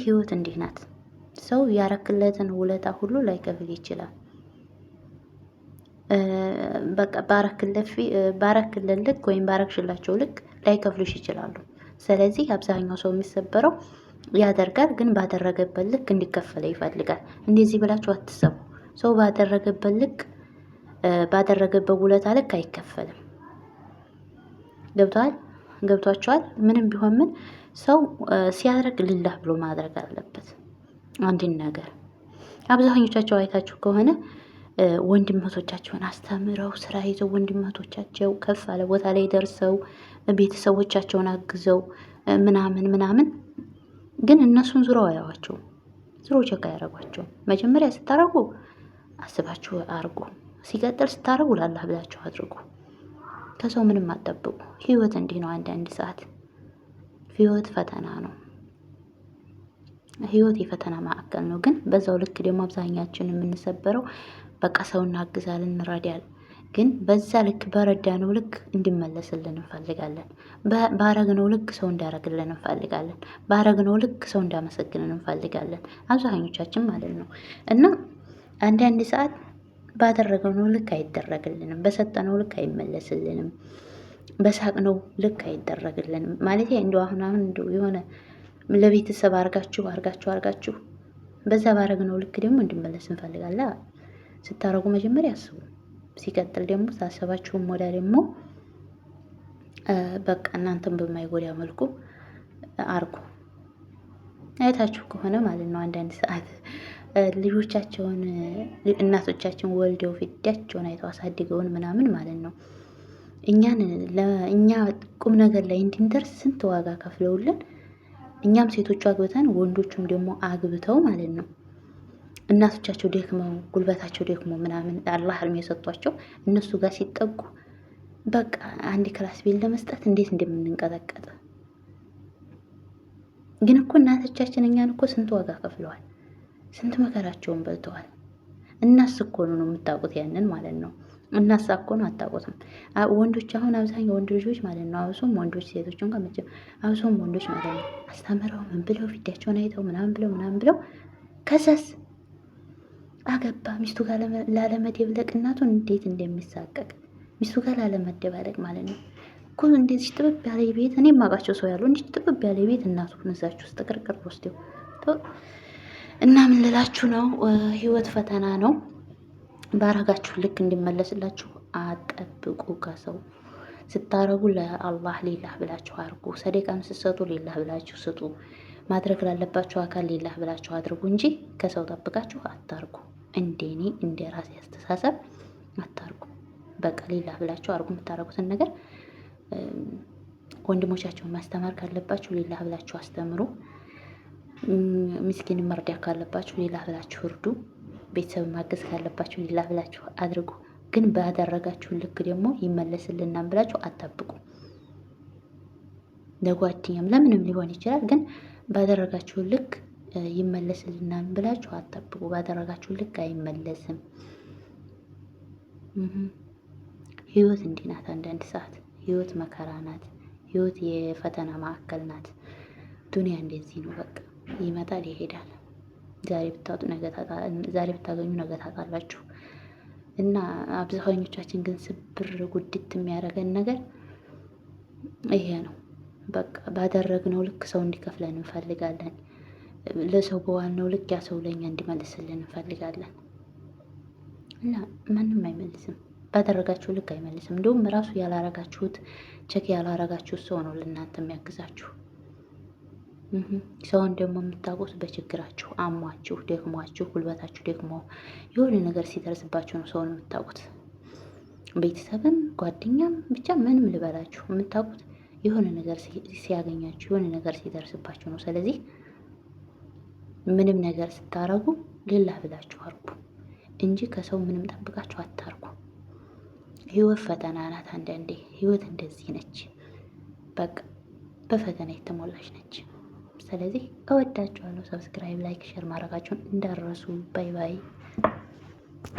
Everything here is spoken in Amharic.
ህይወት እንዲህ ናት። ሰው ያረክለትን ውለታ ሁሉ ላይከፍል ይችላል። በቃ ባረክለት ልክ ወይም ባረክሽላቸው ልክ ላይከፍሉሽ ይችላሉ። ስለዚህ አብዛኛው ሰው የሚሰበረው ያደርጋል፣ ግን ባደረገበት ልክ እንዲከፈለ ይፈልጋል። እንደዚህ ብላችሁ አትሰቡ። ሰው ባደረገበት ልክ ባደረገበት ውለታ ልክ አይከፈልም። ገብቷችኋል? ምንም ቢሆን ምን ሰው ሲያደርግ ልላህ ብሎ ማድረግ አለበት አንድን ነገር። አብዛኞቻቸው አይታችሁ ከሆነ ወንድመቶቻቸውን አስተምረው ስራ ይዘው ወንድመቶቻቸው ከፍ አለ ቦታ ላይ ደርሰው ቤተሰቦቻቸውን አግዘው ምናምን ምናምን፣ ግን እነሱን ዙረው አያዋቸው፣ ዙረው ቸክ አያረጓቸው። መጀመሪያ ስታረጉ አስባችሁ አርጉ። ሲቀጥል ስታረጉ ላላህ ብላችሁ አድርጉ። ከሰው ምንም አትጠብቁ። ህይወት እንዲህ ነው። አንዳንድ ሰዓት ህይወት ፈተና ነው። ህይወት የፈተና ማዕከል ነው። ግን በዛው ልክ ደግሞ አብዛኛችን የምንሰበረው በቃ ሰው እናግዛለን፣ እንረዳለን። ግን በዛ ልክ በረዳነው ልክ እንዲመለስልን እንፈልጋለን። ባረግነው ልክ ሰው እንዲያረግልን እንፈልጋለን። ባረግነው ልክ ሰው እንዳመሰግንን እንፈልጋለን። አብዛኞቻችን ማለት ነው። እና አንዳንድ ሰዓት ባደረግነው ልክ አይደረግልንም፣ በሰጠነው ልክ አይመለስልንም፣ በሳቅነው ልክ አይደረግልንም። ማለት እንደው አሁን እንደው የሆነ ለቤተሰብ አርጋችሁ በዛ ባረግነው ልክ ደግሞ እንዲመለስ እንፈልጋለን። ስታረጉ መጀመሪያ አስቡ። ሲቀጥል ደግሞ ሳሰባችሁም ወዳ ደግሞ በቃ እናንተን በማይጎዳ መልኩ አርጉ። አይታችሁ ከሆነ ማለት ነው አንዳንድ ሰዓት ልጆቻቸውን እናቶቻችን ወልደው ፊዳቸውን አይተው አሳድገውን ምናምን ማለት ነው እኛ ቁም ነገር ላይ እንድንደርስ ስንት ዋጋ ከፍለውልን፣ እኛም ሴቶቹ አግብተን ወንዶቹም ደግሞ አግብተው ማለት ነው እናቶቻቸው ደክመው ጉልበታቸው ደክሞ ምናምን አላህ ህልም የሰጧቸው እነሱ ጋር ሲጠጉ በቃ አንድ ክላስ ቤት ለመስጠት እንዴት እንደምንንቀጠቀጥ። ግን እኮ እናቶቻችን እኛን እኮ ስንት ዋጋ ከፍለዋል፣ ስንት መከራቸውን በልተዋል። እናስ እኮ ነው የምታውቁት ያንን ማለት ነው። እናሳ እኮ ነው አታውቁትም። ወንዶች አሁን አብዛኛው ወንድ ልጆች ማለት ነው አብሶም ወንዶች ሴቶችን ከመቼም አብሶም ወንዶች ማለት ነው አስተምረው ምን ብለው ፊዳቸውን አይተው ምናምን ብለው ከዛስ አገባ ሚስቱ ጋር ላለመደብለቅ እናቱን እንዴት እንደሚሳቀቅ ሚስቱ ጋር ላለመደባለቅ ማለት ነው እኮ። እንደዚህ ጥብብ ያለ ቤት እኔ የማውቃቸው ሰው ያሉ እንዲህ ጥብብ ያለ ቤት እናቱን እዛችሁ ውስጥ ቅርቅር ወስደው እና ምን ልላችሁ ነው፣ ህይወት ፈተና ነው። ባረጋችሁ ልክ እንዲመለስላችሁ አጠብቁ። ከሰው ስታረጉ ለአላህ ሌላህ ብላችሁ አርጉ። ሰደቃም ስትሰጡ ሌላህ ብላችሁ ስጡ። ማድረግ ላለባችሁ አካል ሌላህ ብላችሁ አድርጉ እንጂ ከሰው ጠብቃችሁ አታርጉ። እንደኔ እንደ ራሴ አስተሳሰብ አታርጉ። በቃ ሌላህ ብላችሁ አርጉ። የምታረጉትን ነገር ወንድሞቻችሁን ማስተማር ካለባችሁ ሌላህ ብላችሁ አስተምሩ። ምስኪን መርዳት ካለባችሁ ሌላህ ብላችሁ እርዱ። ቤተሰብ ማገዝ ካለባችሁ ሌላህ ብላችሁ አድርጉ። ግን ባደረጋችሁ ልክ ደግሞ ይመለስልናል ብላችሁ አታብቁ። ለጓደኛም ለምንም ሊሆን ይችላል። ግን ባደረጋችሁ ልክ ይመለስልናል ብላችሁ አታብቁ። ባደረጋችሁ ልክ አይመለስም። ህይወት እንዲህ ናት። አንዳንድ ሰዓት ህይወት መከራ ናት። ህይወት የፈተና ማዕከል ናት። ዱንያ እንደዚህ ነው። በቃ ይመጣል ይሄዳል። ዛሬ ብታገኙ ነገ ታጣላችሁ። እና አብዛኞቻችን ግን ስብር ጉድት የሚያደርገን ነገር ይሄ ነው። በቃ ባደረግነው ልክ ሰው እንዲከፍለን እንፈልጋለን። ለሰው በዋልነው ልክ ያ ሰው ለኛ እንዲመልስልን እንፈልጋለን። እና ማንም አይመልስም። ባደረጋችሁ ልክ አይመልስም። እንዲሁም ራሱ ያላረጋችሁት ቸክ ያላረጋችሁት ሰው ነው ለእናንተ የሚያግዛችሁ። ሰውን ደግሞ የምታውቁት በችግራችሁ አሟችሁ ደክሟችሁ ጉልበታችሁ ደግሞ የሆነ ነገር ሲደርስባችሁ ነው ሰውን የምታውቁት። ቤተሰብም ጓደኛም ብቻ ምንም ልበላችሁ የምታውቁት የሆነ ነገር ሲያገኛችሁ የሆነ ነገር ሲደርስባችሁ ነው። ስለዚህ ምንም ነገር ስታረጉ ሌላህ ብላችሁ አርጉ እንጂ ከሰው ምንም ጠብቃችሁ አታርጉ። ህይወት ፈተና ናት። አንዳንዴ ህይወት እንደዚህ ነች። በቃ በፈተና የተሞላች ነች። ስለዚህ እወዳችኋለሁ። ሰብስክራይብ፣ ላይክ፣ ሼር ማድረጋችሁን እንዳረሱ። ባይ ባይ።